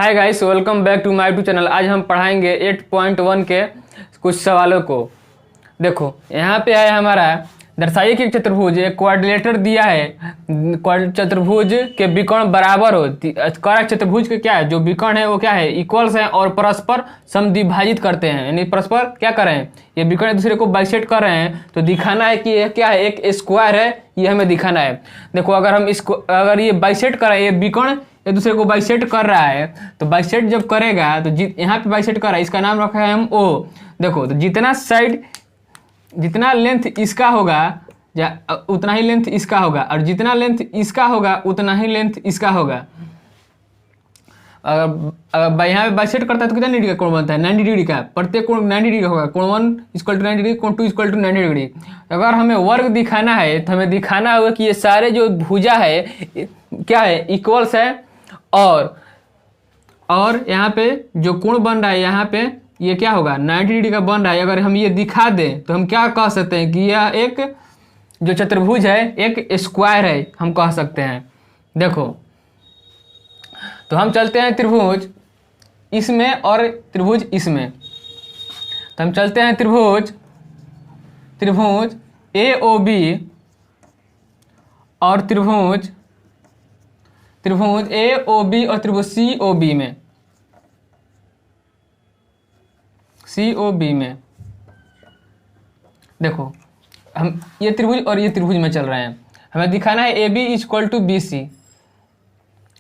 Hi guys, welcome back to my YouTube channel. आज हम पढ़ाएंगे 8.1 के कुछ सवालों को। देखो यहाँ पे है हमारा दर्शाइए कि चतुर्भुज एक क्वाड्रिलेटर दिया है। चतुर्भुज के विकर्ण बराबर हो। कारक चतुर्भुज के क्या है, जो विकर्ण है वो क्या है, इक्वल्स है और परस्पर समद्विभाजित करते हैं। यानी परस्पर क्या कर रहे हैं, ये विकर्ण एक दूसरे को बाइसेक्ट कर रहे हैं। तो दिखाना है कि ये क्या है, एक स्क्वायर है, ये हमें दिखाना है। देखो अगर हम इसको अगर ये बाइसेक्ट कर रहे हैं, ये विकर्ण एक दूसरे को बाइसेक्ट कर रहा है, तो बाइसेक्ट जब करेगा तो यहाँ पे बाइसेक्ट कर रहा है, इसका नाम रखा है हम ओ। देखो तो जितना लेंथ इसका होगा उतना ही लेंथ इसका होगा, और जितना लेंथ इसका होगा उतना ही लेंथ इसका होगा। अगर यहाँ पे बाइसेक्ट करता है तो कितना डिग्री का कोण बनता है, 90 डिग्री का। प्रत्येक कोण 90 डिग्री का होगा। कोण 1 = 90 डिग्री, कोण 2 = 90 डिग्री। अगर हमें वर्ग दिखाना है तो हमें दिखाना होगा कि ये सारे जो भुजा है क्या है, इक्वल्स है। और यहाँ पे जो कोण बन रहा है, यहाँ पे ये क्या होगा, 90 डिग्री का बन रहा है। अगर हम ये दिखा दें तो हम क्या कह सकते हैं कि यह एक जो चतुर्भुज है एक स्क्वायर है, हम कह सकते हैं। देखो तो हम चलते हैं त्रिभुज इसमें और त्रिभुज इसमें। तो हम चलते हैं त्रिभुज AOB और त्रिभुज AOB और त्रिभुज COB में। देखो हम ये त्रिभुज और ये त्रिभुज में चल रहे हैं, हमें दिखाना है AB = BC।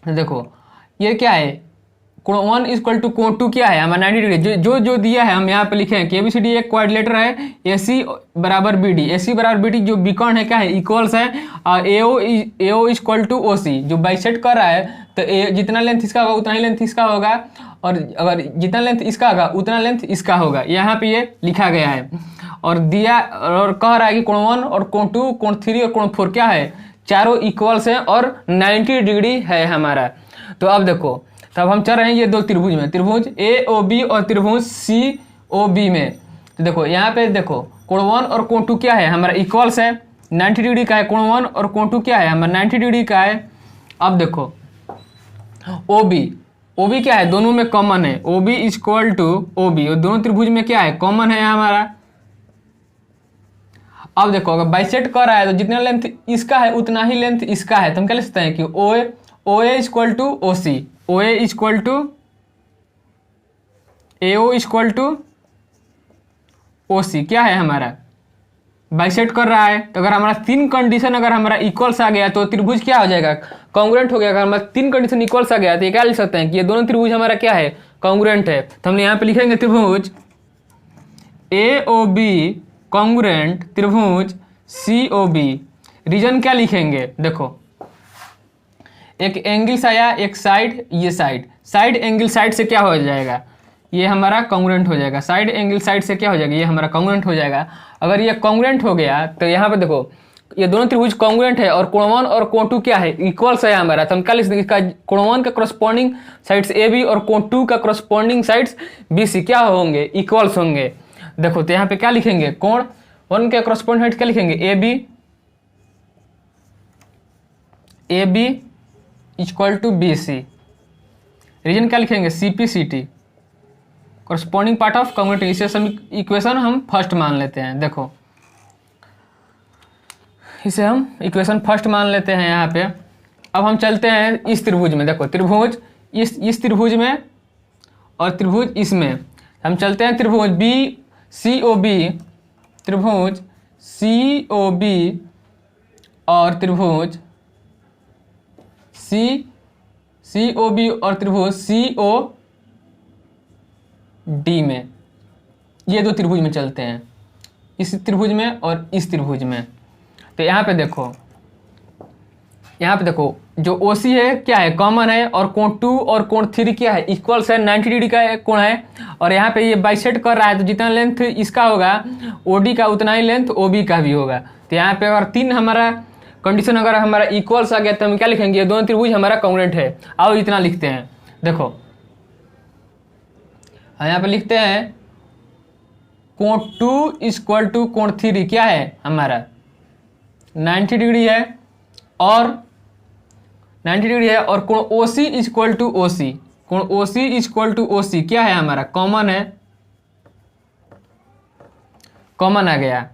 देखो ये क्या है, कोण 1 = कोण 2 क्या है हमारा 90 डिग्री। जो दिया है हम यहाँ पे लिखे हैं कि ABCD एक क्वाड्रिलेटर है। AC = BD, AC = BD जो विकर्ण है क्या है, इक्वल्स है। और AO = OC जो बाइसेक्ट कर रहा है, तो जितना लेंथ इसका होगा उतना ही लेंथ इसका होगा, और अगर जितना लेंथ इसका होगा उतना लेंथ इसका होगा। यहाँ पे ये लिखा गया है और दिया और कह रहा है कि कोण 1 और कोण 2, कोण 3 और कोण 4 क्या है, चारों इक्वल्स हैं और 90 डिग्री है हमारा। तो अब देखो तब हम चल रहे हैं ये दो त्रिभुज में, त्रिभुज AOB और त्रिभुज COB में। तो देखो यहाँ पे देखो कोण 1 और कोण 2 क्या है हमारा, इक्वल्स है, 90 डिग्री का है। कोण 1 और कोण 2 क्या है हमारा, 90 डिग्री का है। अब देखो OB क्या है, दोनों में कॉमन है। OB = OB और दोनों त्रिभुज में क्या है, कॉमन है हमारा। अब देखो अगर बाइसेक्ट कर रहा है तो जितना लेंथ इसका है उतना ही लेंथ इसका है। तो हम क्या लिख सकते हैं कि OA = OC, OA = AO = OC क्या है हमारा, बाइसेक्ट कर रहा है। तो अगर हमारा तीन कंडीशन अगर हमारा इक्वल्स आ गया तो त्रिभुज क्या हो जाएगा, कॉन्ग्रुएंट हो गया। अगर हमारा तीन कंडीशन इक्वल्स आ गया तो ये क्या लिख सकते हैं कि ये दोनों त्रिभुज हमारा क्या है, कॉन्ग्रुएंट है। तो हमने यहाँ पे लिखेंगे त्रिभुज AOB कॉन्ग्रुएंट त्रिभुज COB। रीजन क्या लिखेंगे, देखो एक एंगल आया, एक साइड, ये साइड एंगल साइड से क्या हो जाएगा, ये हमारा कॉन्ग्रुएंट हो जाएगा। साइड एंगल साइड से क्या हो जाएगा, ये हमारा कॉन्ग्रुएंट हो जाएगा। अगर ये कॉन्ग्रुएंट हो गया तो यहाँ पे देखो ये दोनों त्रिभुज कॉन्ग्रुएंट है और कोण 1 और कोण 2 क्या है, इक्वल्स है हमारा। तो हम क्या लिख देंगे, इसका कोण 1 का करस्पॉन्डिंग साइड्स AB और कोण 2 का करस्पॉन्डिंग साइड्स BC क्या होंगे, इक्वल्स होंगे। देखो तो यहाँ पे क्या लिखेंगे, कोण 1 के करस्पॉन्डिंग साइड क्या लिखेंगे, AB = BC। रीजन क्या लिखेंगे, CP/CT corresponding part of congruent. इसे सम इक्वेशन हम फर्स्ट मान लेते हैं। देखो इसे हम इक्वेशन फर्स्ट मान लेते हैं यहाँ पे। अब हम चलते हैं इस त्रिभुज में। देखो त्रिभुज इस त्रिभुज में और त्रिभुज इसमें। हम चलते हैं त्रिभुज COB, त्रिभुज COB और त्रिभुज COB और त्रिभुज COD में। ये दो त्रिभुज में चलते हैं, इस त्रिभुज में और इस त्रिभुज में। तो यहाँ पे देखो जो OC है क्या है, कॉमन है, और कोण 2 और कोण 3 क्या है, इक्वल्स है, 90 डिग्री का कोण है। और यहाँ पे ये बाइसेक्ट कर रहा है तो जितना लेंथ इसका होगा OD का उतना ही लेंथ OB का भी होगा। तो यहाँ पे अगर तीन हमारा कंडीशन अगर हमारा इक्वल्स आ गया तो हम क्या लिखेंगे, ये दोनों त्रिभुज हमारा कॉन्ग्रुएंट है। आओ इतना लिखते हैं। देखो यहाँ पे लिखते हैं कोण 2 = कोण 3 क्या है हमारा, 90 डिग्री है और 90 डिग्री है। और कोण OC = OC, कोण ओ सी इज इक्वल टू ओ सी क्या है हमारा, कॉमन है, कॉमन आ गया।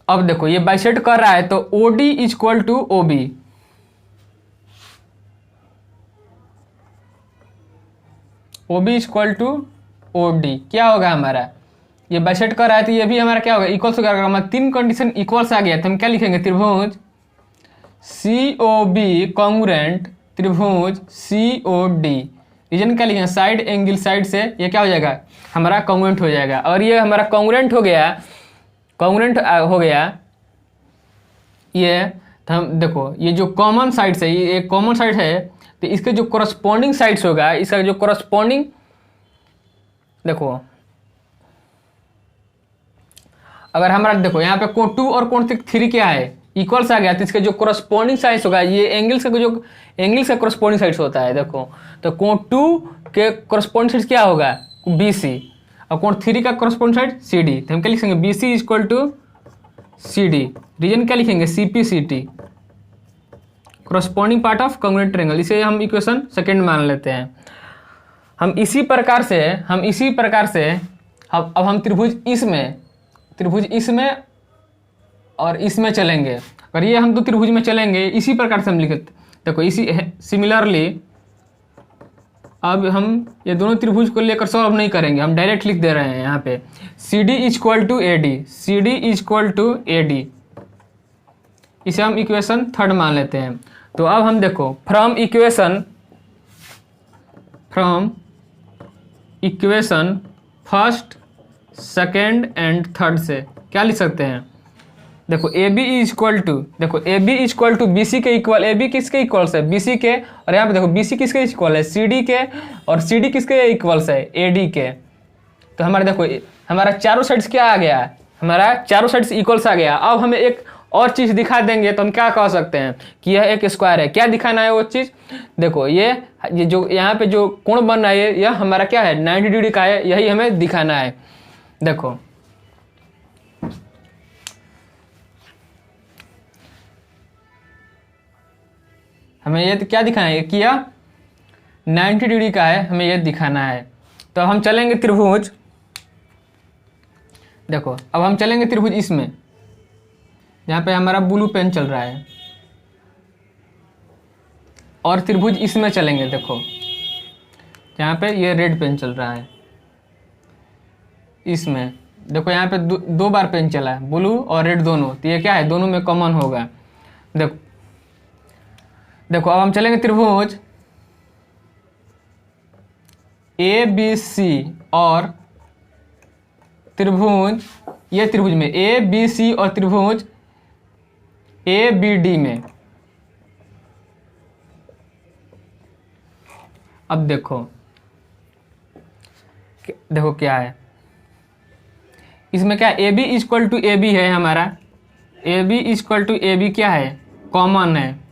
अब देखो ये बाइसेक्ट कर रहा है तो O D is equal to O B, O B is equal to O D क्या होगा हमारा, ये बाइसेक्ट कर रहा है तो ये भी हमारा क्या होगा, इक्वल्स होगा। हमारा तीन कंडीशन इक्वल्स आ गया तो हम क्या लिखेंगे, त्रिभुज सी ओ बी कॉन्ग्रुएंट त्रिभुज सी ओ डी। रीजन क्या लिखेंगे, साइड एंगल, साइड से ये क्या हो जाएगा हमारा कॉन्ग्रुएंट हो जाएगा। और ये हमारा कॉन्ग्रुएंट हो गया, कॉन्ग्रुएंट हो गया ये, तो हम देखो ये जो कॉमन साइड्स है, ये एक कॉमन साइड है तो इसके जो कोरस्पॉन्डिंग साइड्स होगा, इसका जो कोरस्पॉन्डिंग, देखो अगर हमारा देखो यहाँ पे कोण 2 और कोण 3 क्या है, इक्वल्स आ गया तो इसके जो कोरस्पॉन्डिंग साइड्स होगा, ये एंगल्स का जो एंगल्स का कोरस्पॉन्डिंग साइड्स होता है, देखो तो कोण 2 के कोरस्पॉन्डिंग साइड्स क्या होगा, बी सी, और कोण 3 का कोरस्पॉन्डिंग साइड सी डी। तो हम क्या लिखेंगे, B C is equal to C D. Reason क्या लिखेंगे, C P C T, corresponding part of congruent triangle. इसे हम इक्वेशन सेकेंड मान लेते हैं। हम इसी प्रकार से अब हम त्रिभुज इसमें और इसमें चलेंगे। अगर ये हम दो त्रिभुज में चलेंगे इसी प्रकार से हम लिखते, देखो इसी सिमिलरली अब हम ये दोनों त्रिभुज को लेकर सॉल्व नहीं करेंगे, हम डायरेक्ट लिख दे रहे हैं यहाँ पे C D is equal to A D, C D is equal to A D. इसे हम इक्वेशन थर्ड मान लेते हैं। तो अब हम देखो from equation first second and third से क्या लिख सकते हैं, देखो A B is equal to, देखो A B is equal to B C के इक्वल, ए बी किसके इक्वल्स है, बी सी के, और यहाँ पे देखो बी सी किसके इक्वल है, सी डी के, और सी डी किसके इक्वल्स है, ए डी के। तो हमारे देखो हमारा चारों साइड्स क्या आ गया, हमारा चारों साइड्स इक्वल्स आ गया। अब हमें एक और चीज़ दिखा देंगे तो हम क्या कह सकते हैं कि यह एक स्क्वायर है। क्या दिखाना है वो चीज़, देखो ये जो यहाँ पे जो कोण बन रहा है यह हमारा क्या है, 90 डिग्री का है, यही हमें दिखाना है। देखो हमें ये क्या दिखाना है कि यह 90 डिग्री का है, हमें यह दिखाना है। तो हम चलेंगे त्रिभुज, देखो अब हम चलेंगे त्रिभुज इसमें, यहाँ पे हमारा ब्लू पेन चल रहा है, और त्रिभुज इसमें चलेंगे, देखो यहाँ पे ये रेड पेन चल रहा है, इसमें देखो यहाँ पे दो बार पेन चला है, ब्लू और रेड दोनों, तो ये क्या है दोनों में कॉमन होगा। देखो अब हम चलेंगे त्रिभुज ए बी सी और त्रिभुज, ये त्रिभुज में ए बी सी और त्रिभुज ए बी डी में। अब देखो क्या है इसमें, क्या A B equal to A B है हमारा, A B equal to A B क्या है, कॉमन है।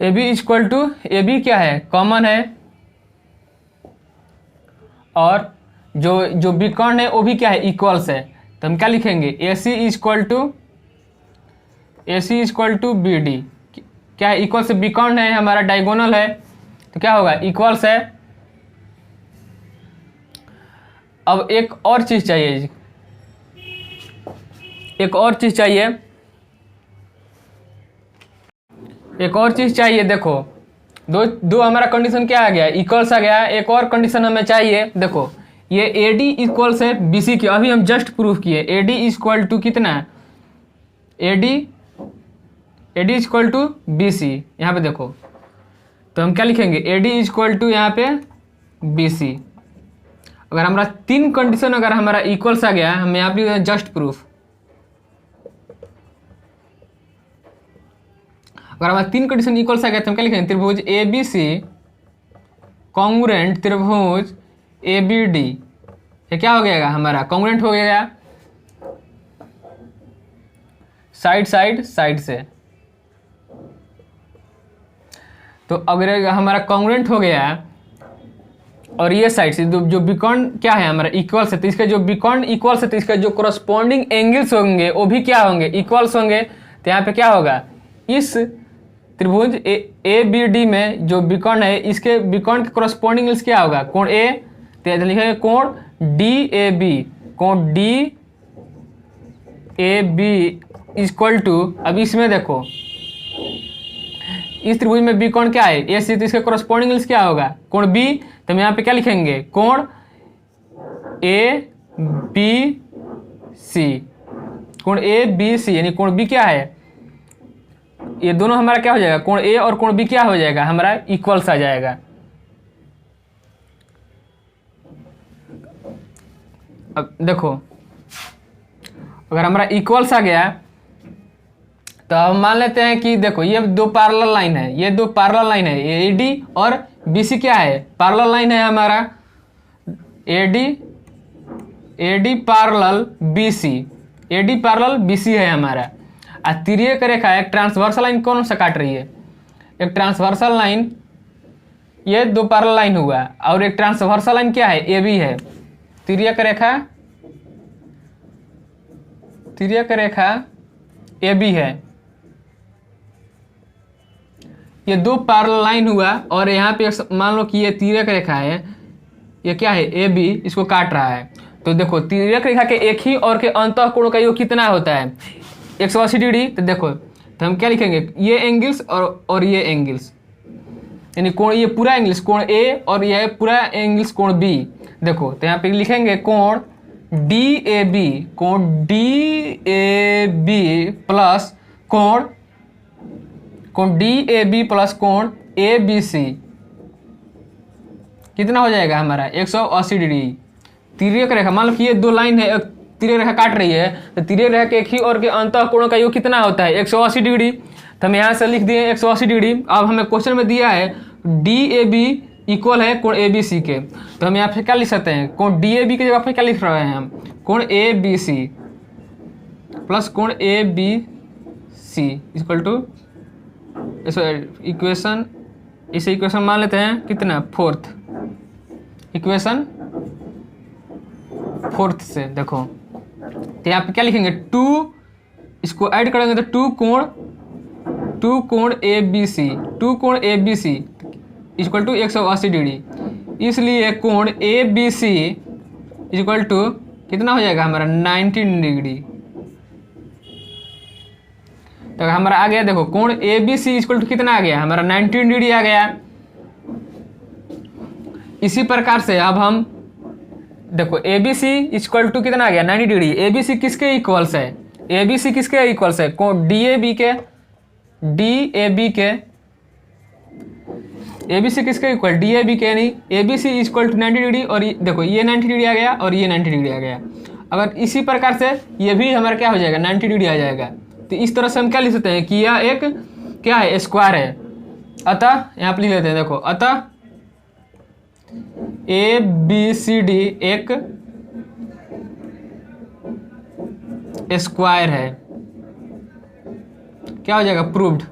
A B equal to A B क्या है, कॉमन है। और जो विकर्ण है वो भी क्या है, इक्वल्स है। तो हम क्या लिखेंगे, ए सी इक्वल टू बी डी, क्या है, इक्वल से विकर्ण है हमारा, डायगोनल है, तो क्या होगा, इक्वल्स है। अब एक और चीज चाहिए, देखो दो हमारा कंडीशन क्या आ गया, इक्वल्स आ गया। एक और कंडीशन हमें चाहिए, देखो ये ए डी इक्वल्स है बी सी की, अभी हम जस्ट प्रूफ किए। ए डी इक्वल टू कितना है, A D equal to B C, यहाँ पे देखो तो हम क्या लिखेंगे, ए डी इक्वल टू यहाँ पे बी सी। अगर हमारा तीन कंडीशन अगर हमारा इक्वल्स आ गया, हम यहाँ पे जस्ट प्रूफ, अगर हमारा तीन कंडीशन इक्वल्स आ गया तो हम क्या लिखेंगे, त्रिभुज ए बी सी कॉन्ग्रुएंट त्रिभुज ए बी डी, ये क्या हो गया हमारा, कॉन्ग्रुएंट हो गया साइड से। तो अगर हमारा कॉन्ग्रुएंट हो गया और ये साइड से जो विकर्ण क्या है हमारा, इक्वल्स है, तो इसके जो विकर्ण इक्वल्स है तो इसके जो कोरस्पॉन्डिंग एंगल्स होंगे वो भी क्या होंगे, इक्वल्स होंगे। तो यहाँ पे क्या होगा, इस त्रिभुज ए बी डी में जो विकर्ण है, इसके विकर्ण के कॉरस्पॉन्डिंग क्या होगा? कोण ए, तो लिखेंगे कोण डी ए बी, कोण D A B equal to, अब इसमें देखो इस त्रिभुज में विकर्ण क्या है? ए सी, तो इसके कॉरस्पॉन्डिंग क्या होगा? कोण बी, तो हम यहाँ पे क्या लिखेंगे? कोण ए बी सी, कोण ए बी सी, यानी कोण बी क्या है? ये दोनों हमारा क्या हो जाएगा? कोण ए और कोण बी क्या हो जाएगा? हमारा इक्वल्स आ जाएगा। अब देखो अगर हमारा इक्वल्स आ गया तो हम मान लेते हैं कि देखो ये दो पैरेलल लाइन है, ये दो पैरेलल लाइन है, ए डी और बी सी क्या है? पैरेलल लाइन है हमारा, A D parallel B C, A D parallel B C है हमारा। तिर्यक रेखा एक ट्रांसवर्सल लाइन कौन सा काट रही है? एक ट्रांसवर्सल लाइन, ये दो पैरेलल लाइन हुआ, और एक ट्रांसवर्सल लाइन क्या है? ए बी है। तिर्यक रेखा ए बी है। ये दो पैरेलल लाइन हुआ, और यहाँ पे मान लो कि ये तिर्यक रेखा है, ये क्या है? ए बी, इसको काट रहा है। तो देखो तिर्यक रेखा के एक ही और के अंतः कोण का योग कितना होता है? 180 डिग्री। तो देखो तो हम क्या लिखेंगे? ये एंगल्स और ये एंगल्स, यानी कोण, ये पूरा एंगल्स कोण ए और ये पूरा एंगल्स कोण बी। देखो तो यहाँ पे लिखेंगे कोण डी ए बी, कोण डी ए बी प्लस कोण डी ए बी प्लस कोण ए बी सी, कितना हो जाएगा हमारा? 180 डिग्री। तिर्यक रेखा, मान लो कि ये दो लाइन है, तिर्यक रेखा काट रही है, तो तिर्यक रेखा के एक ही और के अंतः कोण का योग कितना होता है? 180 डिग्री। तो हम यहाँ से लिख दिए 180 डिग्री। अब हमें क्वेश्चन में दिया है डी ए बी इक्वल है कोण ए बी सी के, तो हम यहाँ पे क्या लिख सकते हैं? कोण डी ए बी की जगह पे क्या लिख रहे हैं हम? कोण ए बी सी प्लस कोण A B C equal to, equation, इसे इक्वेशन मान लेते हैं कितना? फोर्थ इक्वेशन, फोर्थ से देखो तो यहाँ पे क्या लिखेंगे? 2, इसको ऐड करेंगे तो 2 कोण ए बी सी, 2 कोण A B C equal to 180 degree. इसलिए कोण A B C equal to कितना हो जाएगा हमारा? 19 डिग्री। तो हमारा आ गया, देखो कोण A B C equal to कितना आ गया हमारा? 19 डिग्री आ गया। इसी प्रकार से अब हम देखो A B C equal to कितना आ गया? 90 डिग्री। ए बी सी किसके इक्वल्स है? ए बी सी किसके इक्वल्स है? कोण डी ए बी के, ए बी सी किसके इक्वल? डी ए बी के, नहीं, A B C equal to 90 degree, और देखो ये 90 डिग्री आ गया और ये 90 डिग्री आ गया। अगर इसी प्रकार से ये भी हमारा क्या हो जाएगा? 90 डिग्री आ जाएगा। तो इस तरह से हम क्या लिख सकते हैं कि यह एक क्या है? स्क्वायर है। अतः यहाँ पर लिख लेते हैं, देखो अतः ए बी सी डी एक स्क्वायर है। क्या हो जाएगा? प्रूव्ड।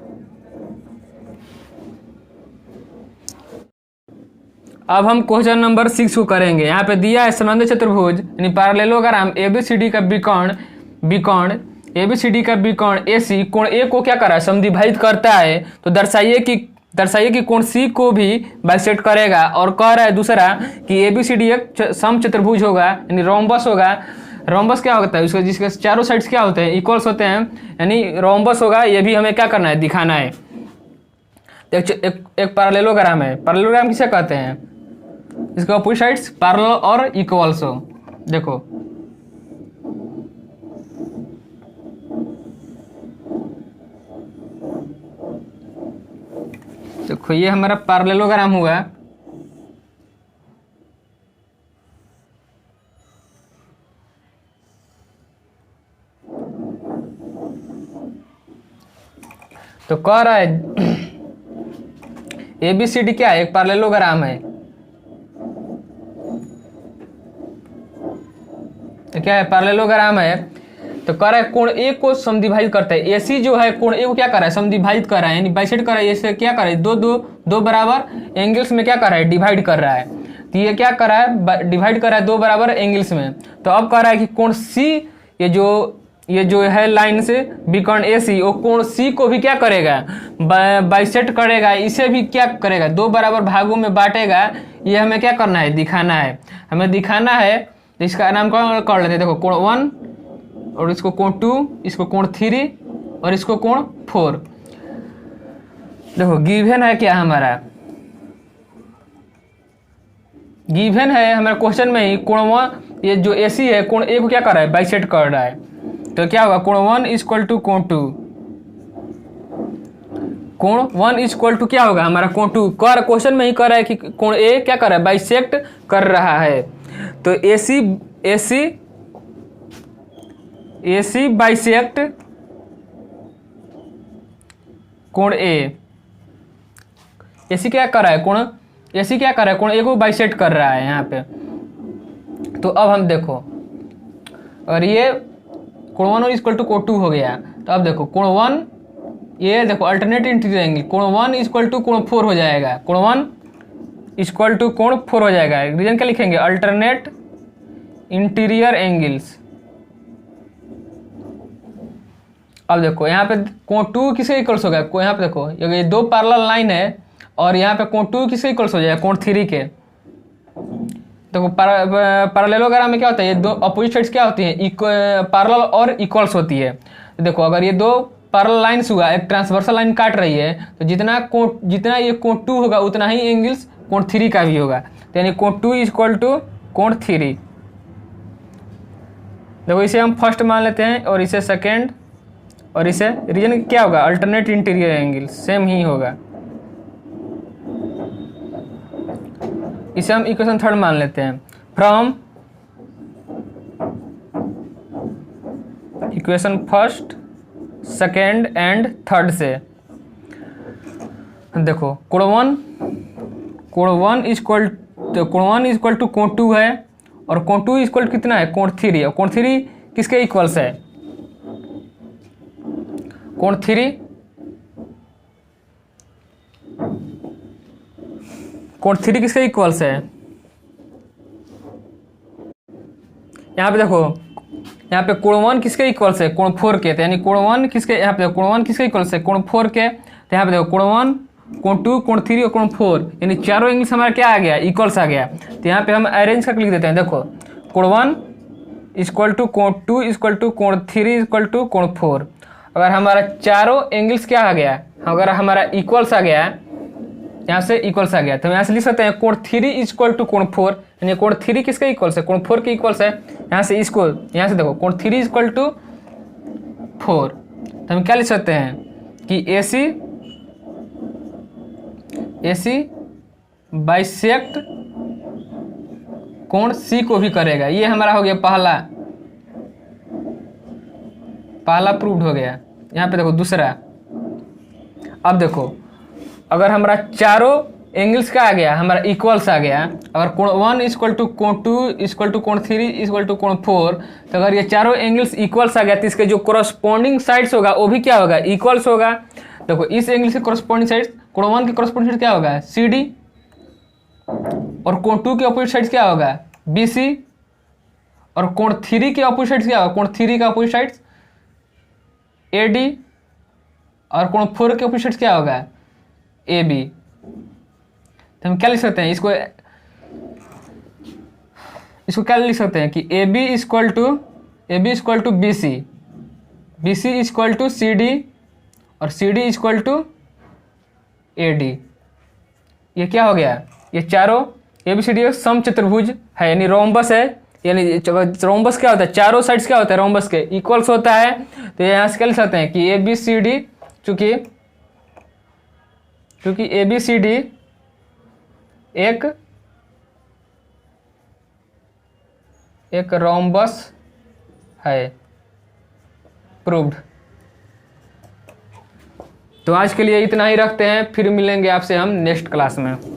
अब हम क्वेश्चन नंबर 6 को करेंगे। यहाँ पे दिया है समद्वि चतुर्भुज यानी पैरेललोग्राम एबीसीडी का विकर्ण एबीसीडी का विकर्ण एसी कोण ए को क्या कर रहा है? समद्विभाजित करता है। तो दर्शाइए कि कोण सी को भी बाइसेक्ट करेगा, और कह रहा है दूसरा कि एबीसीडी एक समचतुर्भुज होगा यानी रोम्बस होगा। रोम्बस क्या होता है? उसके जिसके चारों साइड्स क्या होते हैं? इक्वल्स होते हैं, यानी रोम्बस होगा। ये भी हमें क्या करना है? दिखाना है। एक पैरेललोग्राम है। पैरेललोग्राम किसे कहते हैं? इसके अपोजिट साइड्स पैरेलल और इक्वल्स हो। देखो ये हमारा पैरेललोग्राम हुआ। तो कह रहा है एबीसीडी क्या है? एक पैरेललोग्राम है। तो क्या है? पैरेललोग्राम है। तो कह रहा है कोण ए को समद्विभाजित करता है। एसी जो है कोण ए को क्या कर रहा है? समद्विभाजित कर रहा है, यानी बाइसेक्ट कर रहा है। इससे क्या कर रहा है? दो बराबर एंगल्स में क्या कर रहा है? डिवाइड कर रहा है। तो ये क्या कर रहा है? डिवाइड कर रहा है दो बराबर एंगल्स में। तो अब कह रहा है कि कोण सी, ये जो ये जो है लाइन से बी कर्ण ए सी, वो कोण सी को भी क्या करेगा, बाइसेक्ट करेगा, इसे भी क्या करेगा, दो बराबर भागों में बांटेगा। ये हमें क्या करना है, दिखाना है। हमें दिखाना है, इसका नाम कर लेते हैं। देखो कोण 1 और इसको कोण 2, इसको कोण 3 और इसको कोण 4। देखो गिवन है क्या हमारा, गिवन है हमारे क्वेश्चन में ही कोण 1, ये जो एसी है कोण ए को क्या कर रहा है, बाइसेक्ट कर रहा है। तो क्या होगा, कोण 1 इक्वल टू कोण 2, कोण 1 इक्वल टू क्या होगा हमारा कोण 2। कर क्वेश्चन में ही कर रहा है कि कोण ए क्या कर रहा है, बाइसेक्ट कर रहा है। तो एसी बाइसेक्ट कोण ए, एसी क्या कर रहा है, कोण एसी क्या कर रहा है, कोण ए को बाइसेक्ट कर रहा है यहाँ पे। तो अब हम देखो, और ये कोण 1 इक्वल टू कोण 2 हो गया। तो अब देखो कोण 1, ये देखो अल्टरनेट इंटीरियर एंगल, कोण 1 इक्वल टू कोण 4 हो जाएगा, कोण 1 इक्वल टू कोण 4 हो जाएगा। रीजन क्या लिखेंगे, अल्टरनेट इंटीरियर एंगल्स। अब देखो यहाँ पे कोण 2 किसके इक्वल्स होगा, यहाँ पे देखो ये दो पैरेलल लाइन है और यहाँ पे कोण 2 किसके इक्वल्स हो जाएगा, कोण 3 के। देखो पैरेललोग्राम में क्या होता है, ये दो अपोजिट साइड्स क्या होती हैं, पैरेलल और इक्वल्स होती है। तो देखो अगर ये दो पैरेलल लाइन्स हुआ, एक ट्रांसवर्सल लाइन काट रही है, तो जितना ये कोण 2 होगा उतना ही एंगल्स कोण 3 का भी होगा। तो यानी कोण 2 इक्वल टू कोण 3। देखो इसे हम फर्स्ट मान लेते हैं और इसे सेकेंड, और इसे रीजन क्या होगा, अल्टरनेट इंटीरियर एंगल सेम ही होगा। इसे हम इक्वेशन थर्ड मान लेते हैं। From equation first, second and third से देखो कोण 1 इक्वल टू कोण 2 है, और कोण 2 इक्वल कितना है, कोण 3। और कोण 3 किसके इक्वल्स है, कोण 3 किसके इक्वल्स है। यहाँ पे देखो, यहाँ पे कोण 1 किसके इक्वल्स है, कोण 4 के। तो यानी कोण 1 किसके, यहाँ पे कोण 1 किसके इक्वल्स है, कोण 4 के। तो यहाँ पे देखो कोण 1, कोण 2, कोण 3 और कोण 4, यानी चारों एंगल्स हमारा क्या आ गया, इक्वल्स आ गया। तो यहाँ पे हम अरेंज करके लिख देते हैं। देखो कोण 1 इक्वल टू कोण 2 इक्वल टू कोण 3 इक्वल टू कोण 4। अगर हमारा चारों एंगल्स क्या आ गया, अगर हमारा इक्वल्स आ गया, यहाँ से इक्वल्स आ गया, तो यहाँ से लिख सकते हैं कोण 3 इक्वल टू कोण 4। यानी कोण 3 किसके इक्वल्स है, कोण 4 के इक्वल्स है। यहाँ से इसको, यहाँ से देखो कोण 3 इक्वल टू 4। तो हम क्या लिख सकते हैं कि एसी बाइसेक्ट कोण सी को भी करेगा। ये हमारा हो गया पहला प्रूव्ड हो गया। यहाँ पे देखो दूसरा। अब देखो अगर हमारा चारों एंगल्स का आ गया, हमारा इक्वल्स आ गया, अगर कोण 1 इक्वल टू कोण 2 इक्वल टू कोण 3 इक्वल टू कोण 4, तो अगर ये चारों एंगल्स इक्वल्स आ गया तो इसके जो कोरस्पॉन्डिंग साइड्स होगा वो भी क्या होगा, इक्वल्स होगा। देखो इस एंगल से कोरस्पॉन्डिंग साइड्स, कोण 1 के कोरस्पॉन्डिंग साइड क्या होगा, CD, और कोण 2 के अपोजिट साइड्स क्या होगा, BC, और कोण 3 के अपोजिट साइड्स क्या होगा, कोण 3 का अपोजिट साइड्स AD, और कोण 4 के अपोजिट साइड्स क्या होगा, AB। तो हम क्या लिख सकते हैं, इसको क्या लिख सकते हैं कि AB equal to BC, BC equal to CD, और CD इक्वल टू AD। ये क्या हो गया, ये चारों ABCD सम चतुर्भुज है, यानी रोम्बस है। यानी रोम्बस क्या होता है, चारों साइड्स क्या होता है, रोम्बस के इक्वल्स होता है। तो यहाँ से क्या लिख सकते हैं कि ABCD, चूंकि ABCD एक रोम्बस है, प्रूव्ड। तो आज के लिए इतना ही रखते हैं, फिर मिलेंगे आपसे हम नेक्स्ट क्लास में।